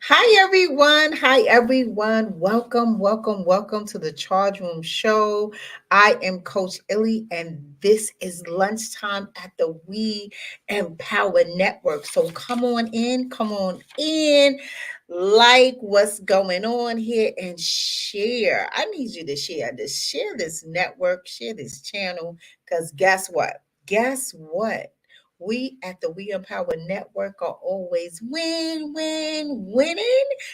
Hi, everyone. Hi, everyone. Welcome to the Charge Room Show. I am Coach ILLY, and this is lunchtime at the We Empower Network. So come on in, like what's going on here, and share. I need you to share this network, share this channel, because guess what? Guess what? We at the We Empower Network are always winning,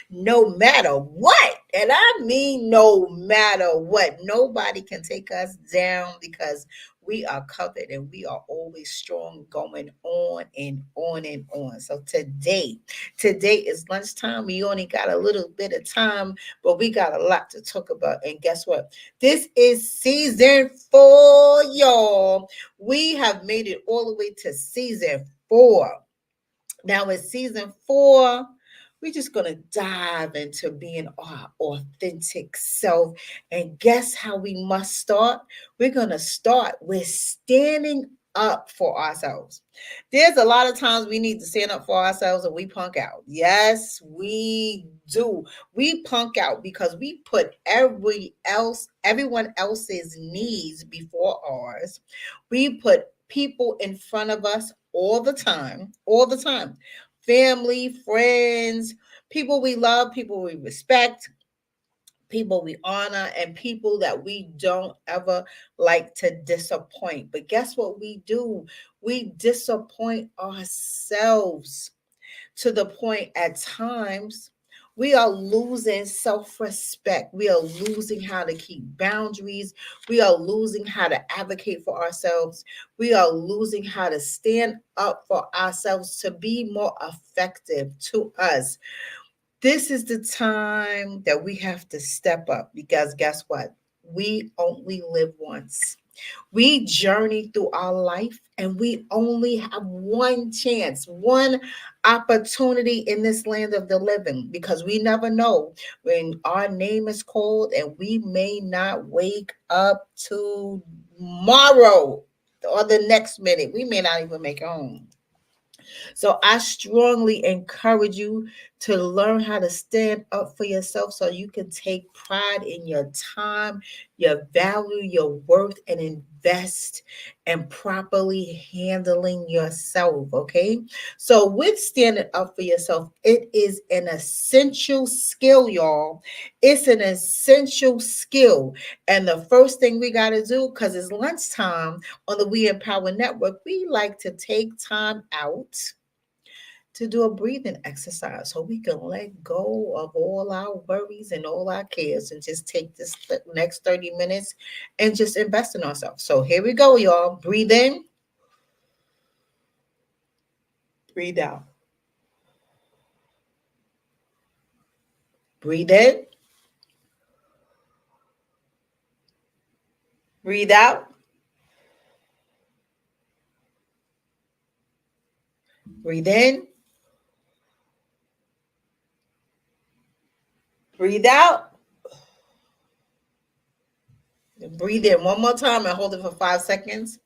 no matter what. And I mean, no matter what. Nobody can take us down because we are covered and we are always strong going on and on and on. So today is lunchtime. We only got a little bit of time, but we got a lot to talk about. And guess what? This is season 4, y'all. We have made it all the way to season 4. Now, in season 4, we're just going to dive into being our authentic self. And guess how we must start? We're going to start with standing up for ourselves. There's a lot of times we need to stand up for ourselves and we punk out. Yes, we do. We punk out because we put everyone else's needs before ours. We put people in front of us all the time. Family, friends, people we love, people we respect, people we honor, and people that we don't ever like to disappoint. But guess what we do? We disappoint ourselves to the point at times we are losing self respect. We are losing how to keep boundaries. We are losing how to advocate for ourselves. We are losing how to stand up for ourselves to be more effective to us. This is the time that we have to step up because guess what? We only live once. We journey through our life and we only have one chance, one opportunity in this land of the living because we never know when our name is called and we may not wake up tomorrow or the next minute. We may not even make it home. So I strongly encourage you to learn how to stand up for yourself so you can take pride in your time, your value, your worth, and invest in properly handling yourself. Okay. So, with standing up for yourself, it is an essential skill, y'all. It's an essential skill. And the first thing we got to do, because it's lunchtime on the We Empower Network, we like to take time out to do a breathing exercise so we can let go of all our worries and all our cares and just take this next 30 minutes and just invest in ourselves. So here we go, y'all. Breathe in, breathe out. Breathe in, breathe out, breathe in, breathe out. Breathe in one more time and hold it for 5 seconds.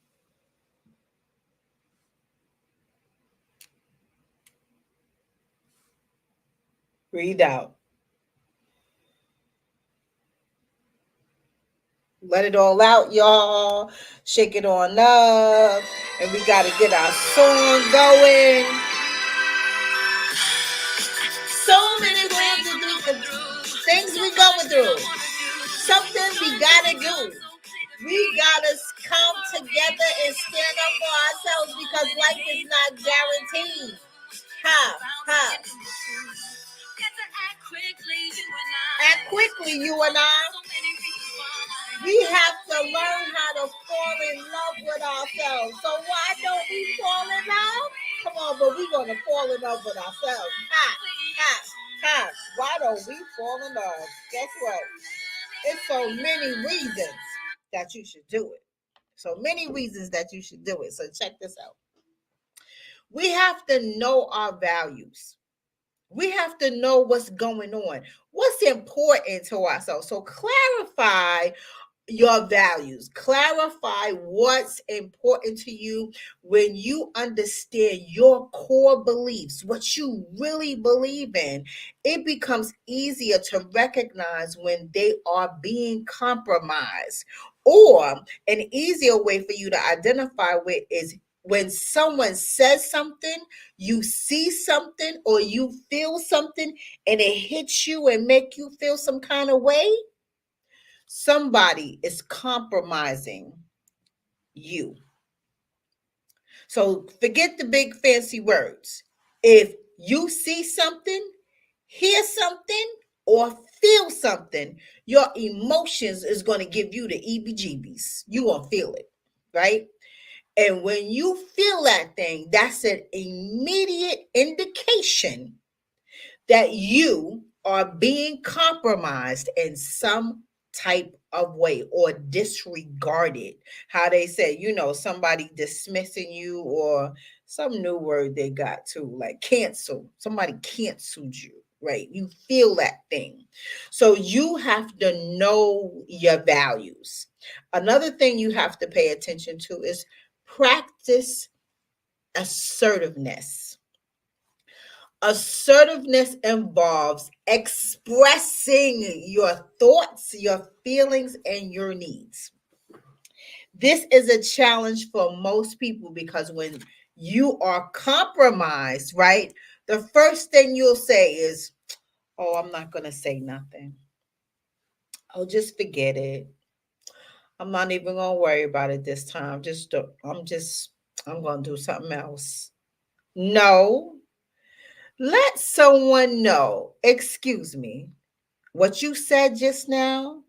Breathe out. Let it all out, y'all. Shake it on up. And we got to get our song going. So many ways to do the things we going through. Something we gotta do. We gotta come together and stand up for ourselves because life is not guaranteed. Ha ha. Act quickly, you and I. We have to learn how to fall in love with ourselves. So why don't we fall in love? Come on, but we're gonna fall in love with ourselves. Ha ha ha. Why don't we fall in love? Guess what? It's so many reasons that you should do it. So many reasons that you should do it. So check this out. We have to know our values. We have to know what's going on, what's important to ourselves. So clarify your values. Clarify what's important to you. When you understand your core beliefs, what you really believe in, it becomes easier to recognize when they are being compromised. Or an easier way for you to identify with is when someone says something, you see something, or you feel something, and it hits you and make you feel some kind of way. Somebody is compromising you. So forget the big fancy words. If you see something, hear something, or feel something, your emotions is going to give you the EBGBs. You going to feel it, right? And when you feel that thing, that's an immediate indication that you are being compromised in some type of way or disregarded. How they say, somebody dismissing you, or some new word they got too, like cancel. Somebody canceled you, right? You feel that thing. So you have to know your values. Another thing you have to pay attention to is practice assertiveness. Assertiveness involves expressing your thoughts, your feelings, and your needs. This is a challenge for most people because when you are compromised, right, the first thing you'll say is, "Oh, I'm not going to say nothing. Oh, just forget it. I'm not even going to worry about it this time. I'm going to do something else." No, let someone know, "Excuse me. What you said just now,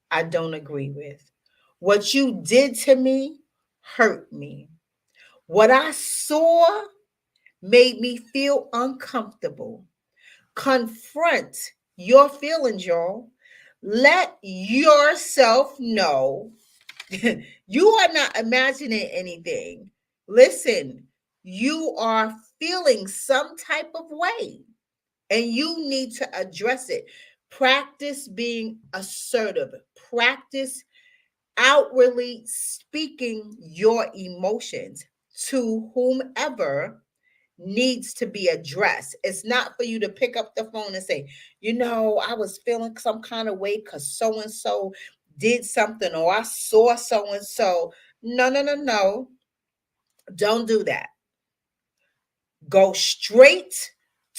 I don't agree with. What you did to me hurt me. What I saw made me feel uncomfortable." Confront your feelings, y'all. Let yourself know you are not imagining anything. Listen, you are feeling some type of way and you need to address it. Practice being assertive. Practice outwardly speaking your emotions to whomever needs to be addressed. It's not for you to pick up the phone and say, I was feeling some kind of way because so and so did something, or I saw so and so. No, no, no, no. Don't do that. Go straight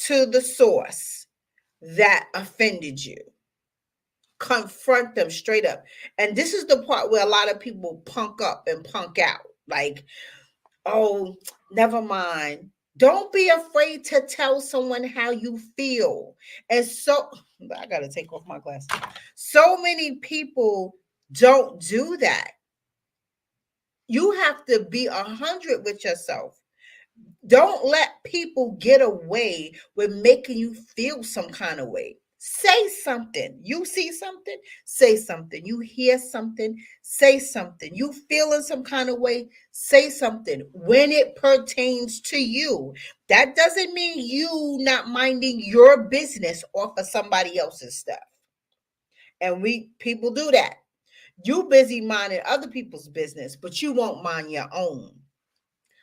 to the source that offended you. Confront them straight up. And this is the part where a lot of people punk up and punk out. Like, "Oh, never mind." Don't be afraid to tell someone how you feel. And so, I got to take off my glasses. So many people don't do that. You have to be 100 with yourself. Don't let people get away with making you feel some kind of way. Say something. You see something, say something. You hear something, say something. You feeling some kind of way, say something when it pertains to you. That doesn't mean you not minding your business off of somebody else's stuff. And we people do that. You busy minding other people's business, but you won't mind your own.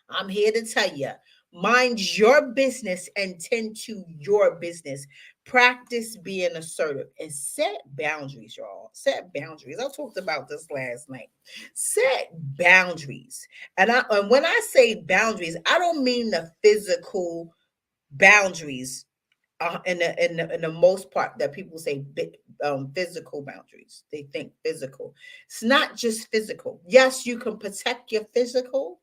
I'm here to tell you, mind your business and tend to your business. Practice being assertive and set boundaries, y'all. Set boundaries. I talked about this last night. Set boundaries. And when I say boundaries, I don't mean the physical boundaries. In the most part that people say physical boundaries, they think physical. It's not just physical. Yes, you can protect your physical,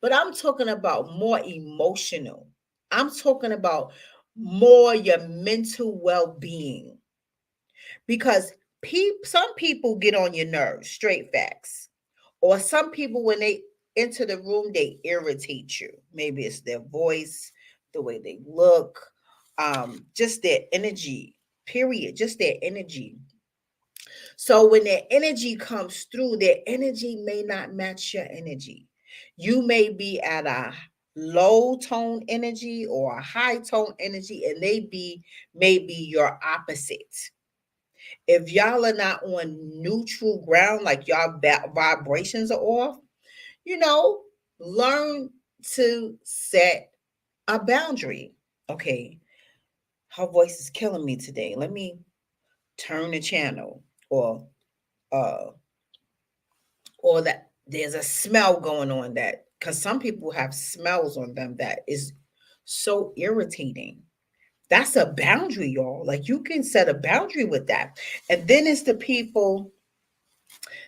but I'm talking about more emotional. I'm talking about more your mental well-being. Because some people get on your nerves, straight facts. Or some people, when they enter the room, they irritate you. Maybe it's their voice, the way they look, just their energy, period, just their energy. So when their energy comes through, their energy may not match your energy. You may be at a low tone energy or a high tone energy, and they be maybe your opposite. If y'all are not on neutral ground, like y'all vibrations are off, you know, learn to set a boundary. Okay, her voice is killing me today. Let me turn the channel, or uh or that there's a smell going on, that because some people have smells on them that is so irritating. That's a boundary, y'all. Like, you can set a boundary with that. And then it's the people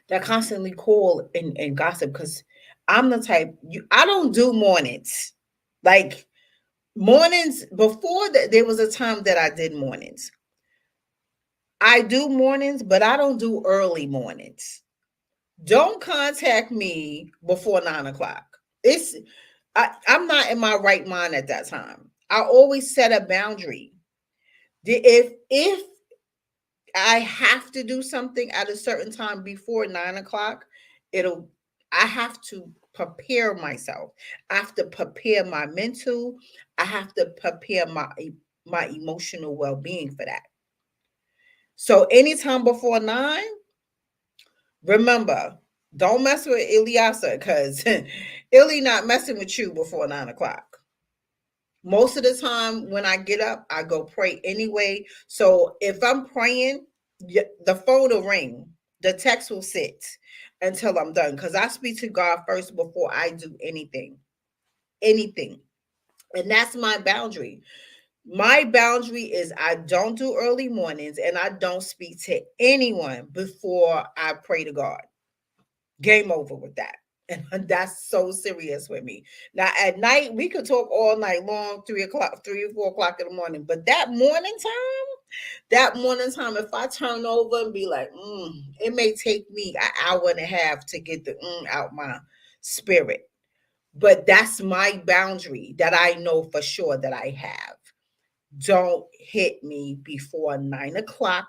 that constantly call and gossip, because I'm the type, I don't do mornings. Like, mornings before that, there was a time that I did mornings. I do mornings, but I don't do early mornings. Don't contact me before 9 o'clock. It's I'm not in my right mind at that time. I always set a boundary. If I have to do something at a certain time before 9 o'clock, it'll I have to prepare myself. I have to prepare my mental. I have to prepare my emotional well-being for that. So anytime before 9, remember, don't mess with Ilyasa, because Illy not messing with you before 9 o'clock. Most of the time when I get up, I go pray anyway. So if I'm praying, the phone will ring, the text will sit until I'm done, because I speak to God first before I do anything. Anything. And that's my boundary. My boundary is I don't do early mornings, and I don't speak to anyone before I pray to God. Game over with that. And that's so serious with me. Now at night we could talk all night long, 3 o'clock, 3 or 4 o'clock in the morning. But that morning time, if I turn over and be like, it may take me an hour and a half to get the out my spirit. But that's my boundary that I know for sure that I have. Don't hit me before 9 o'clock.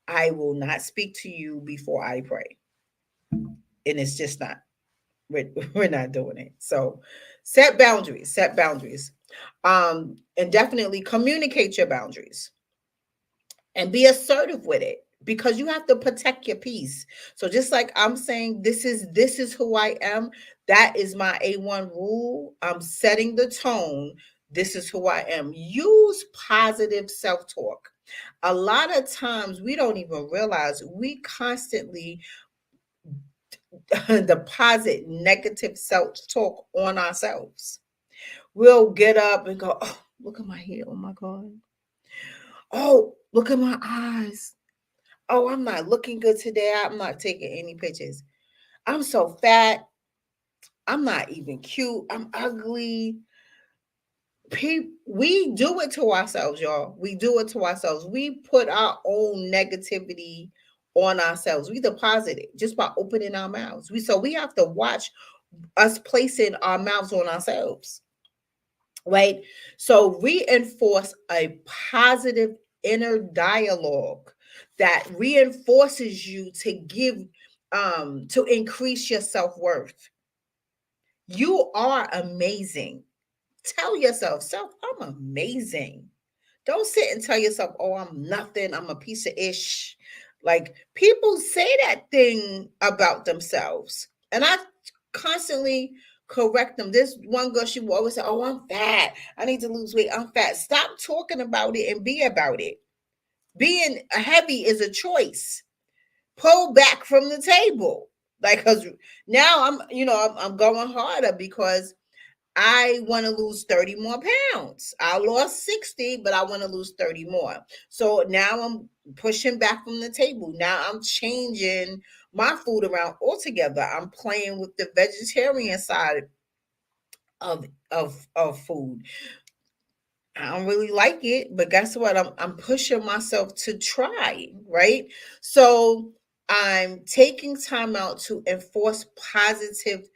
I will not speak to you before I pray. And it's just not, we're not doing it. So set boundaries, and definitely communicate your boundaries and be assertive with it, because you have to protect your peace. So just like I'm saying, this is who I am. That is my A1 rule. I'm setting the tone. This is who I am. Use positive self-talk. A lot of times we don't even realize we constantly deposit negative self-talk on ourselves. We'll get up and go, oh, look at my hair. Oh my God. Oh, look at my eyes. Oh, I'm not looking good today. I'm not taking any pictures. I'm so fat. I'm not even cute. I'm ugly. We do it to ourselves, y'all. We do it to ourselves. We put our own negativity on ourselves. We deposit it just by opening our mouths. We have to watch us placing our mouths on ourselves, right? So reinforce a positive inner dialogue that reinforces you to give, to increase your self-worth. You are amazing. Tell yourself, self, I'm amazing. Don't sit and tell yourself, oh, I'm nothing, I'm a piece of ish. Like, people say that thing about themselves. And I constantly correct them. This one girl, she will always say, oh, I'm fat. I need to lose weight. I'm fat. Stop talking about it and be about it. Being heavy is a choice. Pull back from the table. Like, because now I'm going harder, because I want to lose 30 more pounds. I lost 60, but I want to lose 30 more. So now I'm pushing back from the table. Now I'm changing my food around altogether. I'm playing with the vegetarian side of food. I don't really like it, but guess what? I'm pushing myself to try, right? So I'm taking time out to enforce positive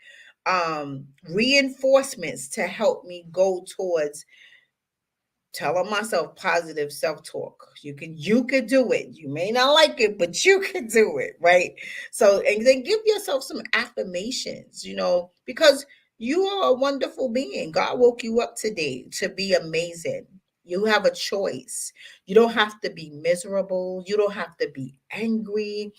reinforcements to help me go towards telling myself positive self-talk. You could do it. You may not like it, but you can do it, right? So, and then give yourself some affirmations, because you are a wonderful being. God woke you up today to be amazing. You have a choice. You don't have to be miserable. You don't have to be angry.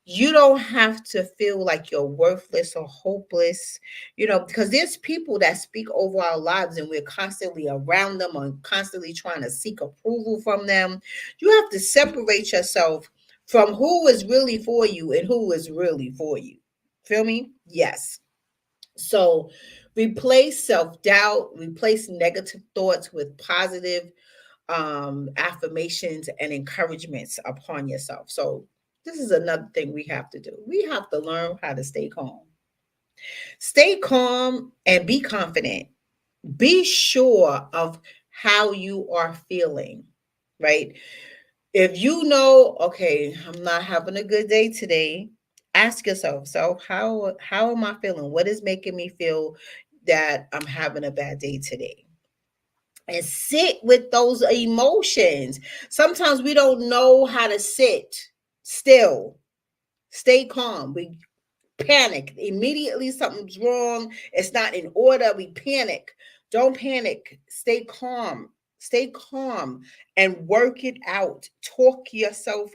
You don't have to feel like you're worthless or hopeless, because there's people that speak over our lives and we're constantly around them and constantly trying to seek approval from them. You have to separate yourself from who is really for you and who is really for you. Feel me? Yes. So replace self doubt, replace negative thoughts with positive affirmations and encouragements upon yourself. So this is another thing we have to do. We have to learn how to stay calm. Stay calm and be confident. Be sure of how you are feeling, right? If you know, okay, I'm not having a good day today, ask yourself, so how am I feeling? What is making me feel that I'm having a bad day today? And sit with those emotions. Sometimes we don't know how to sit still, stay calm. We panic immediately, something's wrong, it's not in order, we panic. Don't panic, stay calm and work it out. Talk yourself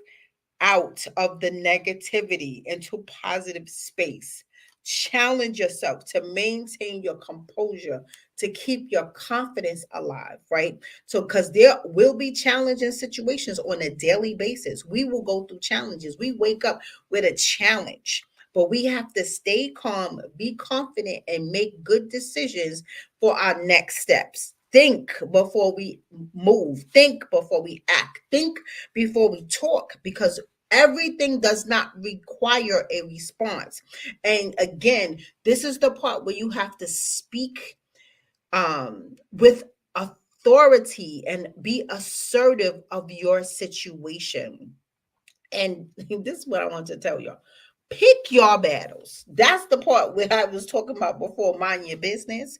out of the negativity into positive space. Challenge yourself to maintain your composure, to keep your confidence alive, right? So, because there will be challenging situations on a daily basis. We will go through challenges. We wake up with a challenge, but we have to stay calm, be confident, and make good decisions for our next steps. Think before we move, think before we act, think before we talk, because everything does not require a response. And again, this is the part where you have to speak with authority and be assertive of your situation. And this is what I want to tell y'all. Pick your battles. That's the part where I was talking about before, mind your business.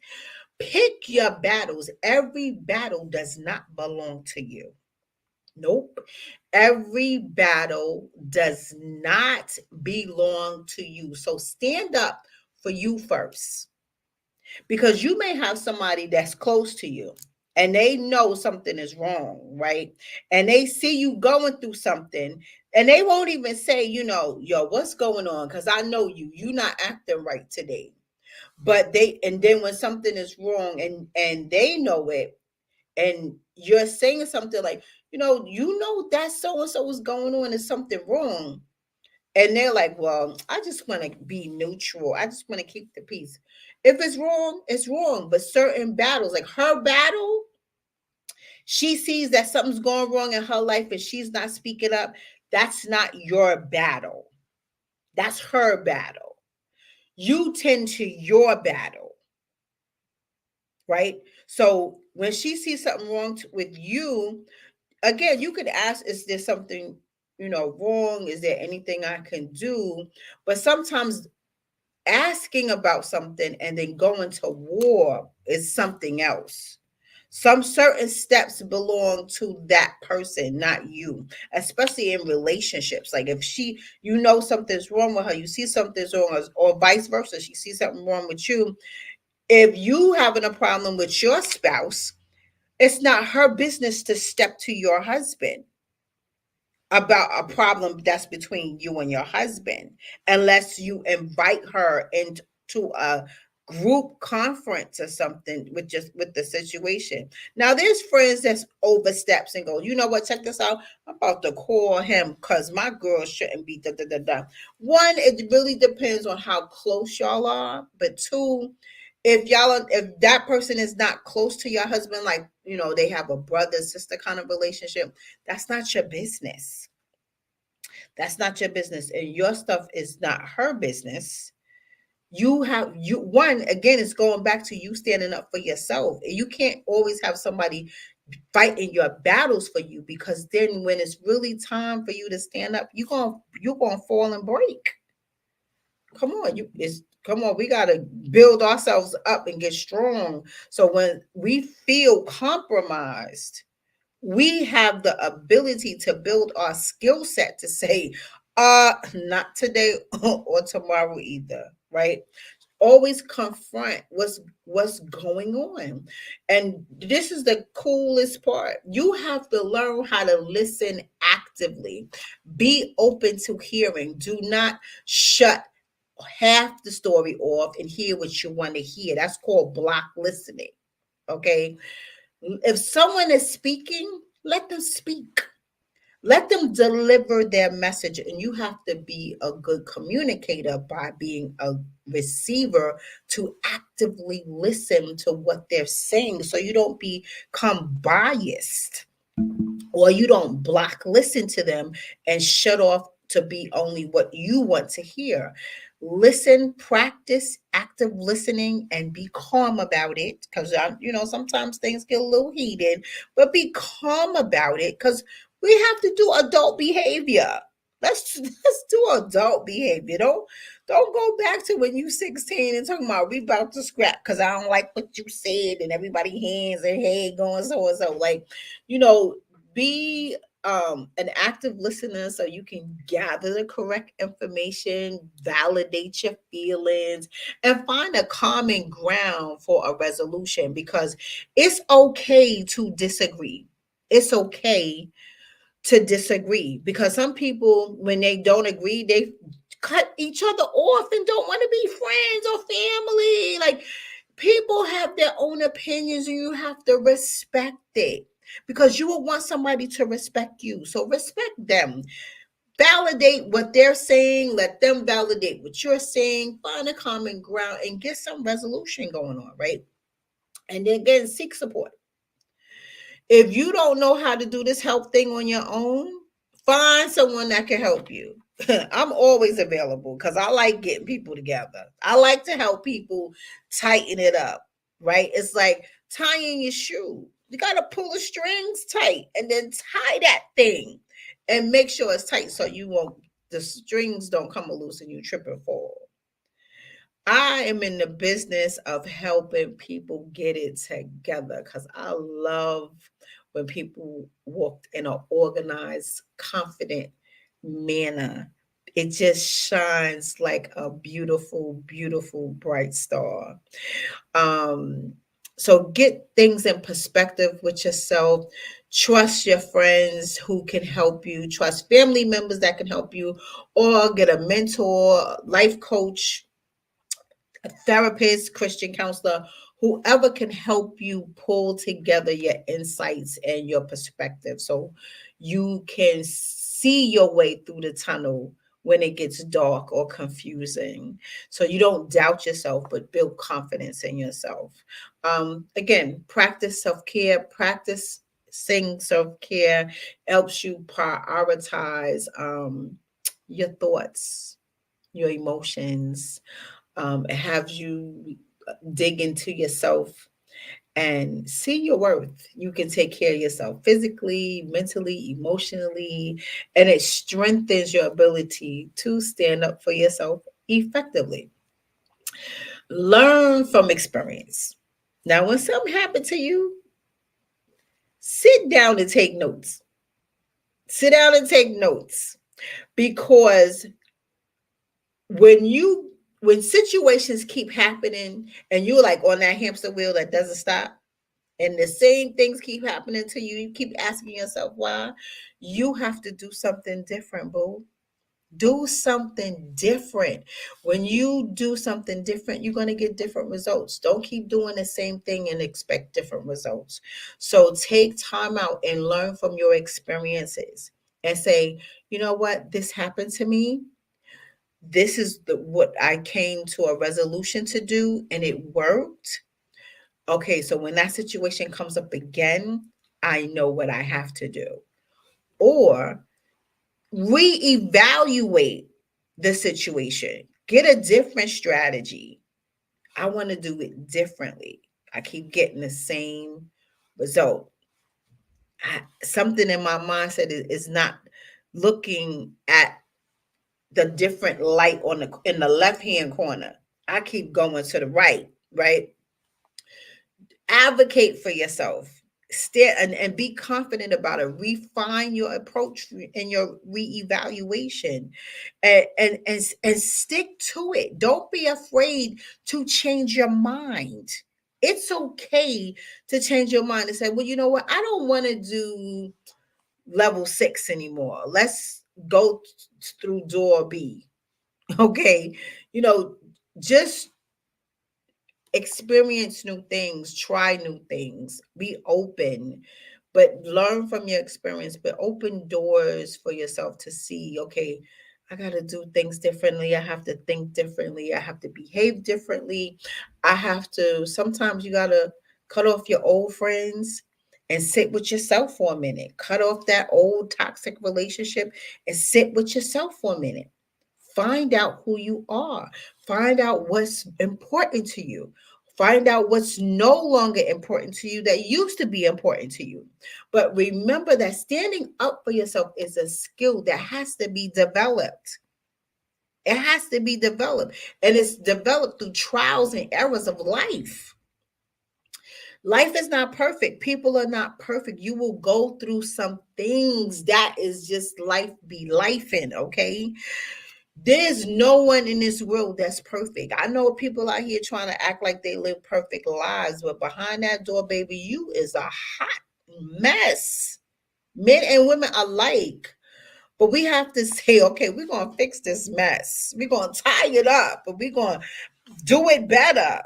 Pick your battles. Every battle does not belong to you. Nope. Every battle does not belong to you. So stand up for you first, because you may have somebody that's close to you and they know something is wrong, right? And they see you going through something and they won't even say, yo, what's going on? Because I know you're not acting right today. But and then when something is wrong and they know it, and you're saying something like, that so and so is going on, is something wrong. And they're like, well, I just want to be neutral. I just want to keep the peace. If it's wrong, it's wrong. But certain battles, like her battle, she sees that something's going wrong in her life and she's not speaking up. That's not your battle. That's her battle. You tend to your battle, right? So when she sees something wrong with you, again, you could ask, is there something, wrong? Is there anything I can do? But sometimes asking about something and then going to war is something else. Some certain steps belong to that person, not you, especially in relationships. Like if something's wrong with her, you see something's wrong, or vice versa, she sees something wrong with you. If you having a problem with your spouse, it's not her business to step to your husband about a problem that's between you and your husband, unless you invite her into a group conference or something with the situation. Now there's friends that's oversteps and go, you know what, check this out, I'm about to call him because my girl shouldn't be da da da da. One, it really depends on how close y'all are, but two, if that person is not close to your husband, like they have a brother sister kind of relationship, that's not your business. That's not your business, and your stuff is not her business. One, again, it's going back to you standing up for yourself. You can't always have somebody fighting your battles for you, because then when it's really time for you to stand up, you're gonna fall and break. Come on, we gotta build ourselves up and get strong. So when we feel compromised, we have the ability to build our skill set to say, not today or tomorrow either, right? Always confront what's going on. And this is the coolest part. You have to learn how to listen actively. Be open to hearing. Do not shut half the story off and hear what you want to hear. That's called block listening. Okay? If someone is speaking, let them speak. Let them deliver their message. And you have to be a good communicator by being a receiver to actively listen to what they're saying so you don't become biased, or you don't block listen to them and shut off to be only what you want to hear. Listen, practice active listening, and be calm about it, because sometimes things get a little heated, but be calm about it, because we have to do adult behavior. Let's do adult behavior. Don't go back to when you 16 and talking about we about to scrap because I don't like what you said, and everybody hands and head going so and so. Like, you know, be an active listener so you can gather the correct information, validate your feelings, and find a common ground for a resolution, because it's okay to disagree. It's okay to disagree, because some people, when they don't agree, they cut each other off and don't want to be friends or family. Like, people have their own opinions and you have to respect it, because you will want somebody to respect you. So respect them. Validate what they're saying. Let them validate what you're saying. Find a common ground and get some resolution going on, right? And then again, seek support. If you don't know how to do this help thing on your own, find someone that can help you. I'm always available because I like getting people together. I like to help people tighten it up, right? It's like tying your shoe. You got to pull the strings tight and then tie that thing and make sure it's tight so the strings don't come loose and you trip and fall. I am in the business of helping people get it together because I love when people walk in an organized, confident manner. It just shines like a beautiful, beautiful, bright star. Um, so get things in perspective with yourself. Trust your friends who can help you. Trust family members that can help you, or get a mentor, life coach, a therapist, Christian counselor, whoever can help you pull together your insights and your perspective so you can see your way through the tunnel when it gets dark or confusing. So you don't doubt yourself, but build confidence in yourself. Again, practice self care, practice sing self care helps you prioritize your thoughts, your emotions. It has you dig into yourself and see your worth. You can take care of yourself physically, mentally, emotionally, and it strengthens your ability to stand up for yourself effectively. Learn from experience. Now, when something happened to you, sit down and take notes. Sit down and take notes, because when you when situations keep happening and you're like on that hamster wheel that doesn't stop, and the same things keep happening to you, you keep asking yourself why, you have to do something different, boo. Do something different. When you do something different, you're going to get different results. Don't keep doing the same thing and expect different results. So take time out and learn from your experiences and say, you know what, this happened to me. This is what I came to a resolution to do, and it worked. Okay, so when that situation comes up again, I know what I have to do. Or reevaluate the situation, get a different strategy. I want to do it differently. I keep getting the same result. Something in my mindset is not looking at the different light on the in the left hand corner. I keep going to the right, right? Advocate for yourself. Stay and be confident about it. Refine your approach and your reevaluation, and stick to it. Don't be afraid to change your mind. It's okay to change your mind and say, well, you know what, I don't want to do level 6 anymore. Let's go through door B. Okay, you know, just experience new things, try new things, be open, but learn from your experience, but open doors for yourself to see, okay, I got to do things differently. I have to think differently. I have to behave differently. I have to, sometimes you got to cut off your old friends and sit with yourself for a minute. Cut off that old toxic relationship and sit with yourself for a minute. Find out who you are. Find out what's important to you. Find out what's no longer important to you that used to be important to you. But remember that standing up for yourself is a skill that has to be developed. It has to be developed. And it's developed through trials and errors of life. Life is not perfect. People are not perfect. You will go through some things. That is just life be life in, okay? There's no one in this world that's perfect. I know people out here trying to act like they live perfect lives, but behind that door, baby, you is a hot mess. Men and women alike. But we have to say, okay, we're going to fix this mess. We're going to tie it up, but we're going to do it better.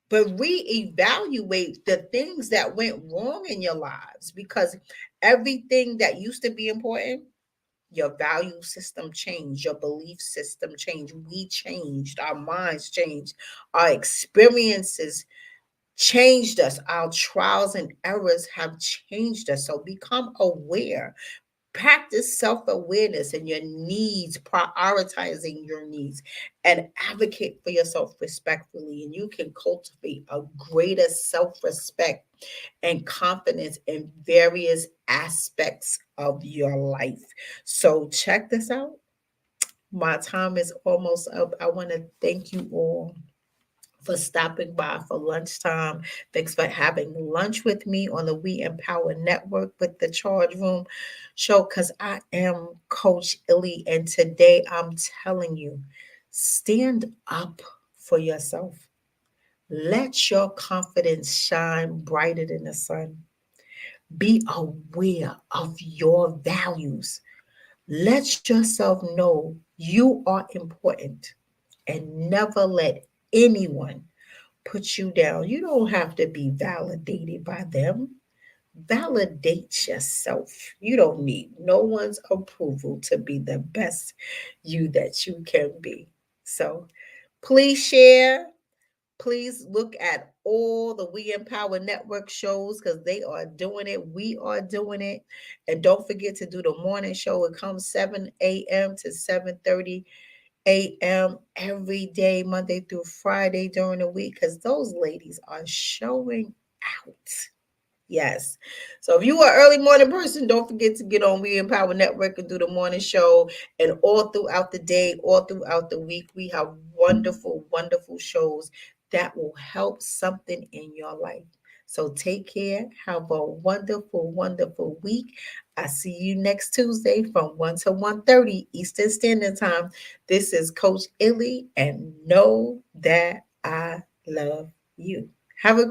But reevaluate the things that went wrong in your lives, because everything that used to be important, your value system changed, your belief system changed, we changed, our minds changed, our experiences changed us, our trials and errors have changed us. So become aware, practice self-awareness and your needs, prioritizing your needs, and advocate for yourself respectfully, and you can cultivate a greater self-respect and confidence in various aspects of your life. So check this out. My time is almost up. I want to thank you all for stopping by for lunchtime. Thanks for having lunch with me on the We Empower Network with the Charge Room show, because I am Coach Illy. And today I'm telling you, stand up for yourself. Let your confidence shine brighter than the sun. Be aware of your values. Let yourself know you are important, and never let anyone put you down. You don't have to be validated by them. Validate yourself. You don't need no one's approval to be the best you that you can be. So please share. Please look at all the We Empower Network shows, because they are doing it. We are doing it. And don't forget to do the morning show. It comes 7 a.m. to 7:30 a.m. every day, Monday through Friday during the week, because those ladies are showing out. Yes. So if you are an early morning person, don't forget to get on We Empower Network and do the morning show. And all throughout the day, all throughout the week, we have wonderful, wonderful shows that will help something in your life. So take care. Have a wonderful, wonderful week. I see you next Tuesday from 1 to 1:30 Eastern Standard Time. This is Coach Illy, and know that I love you. Have a great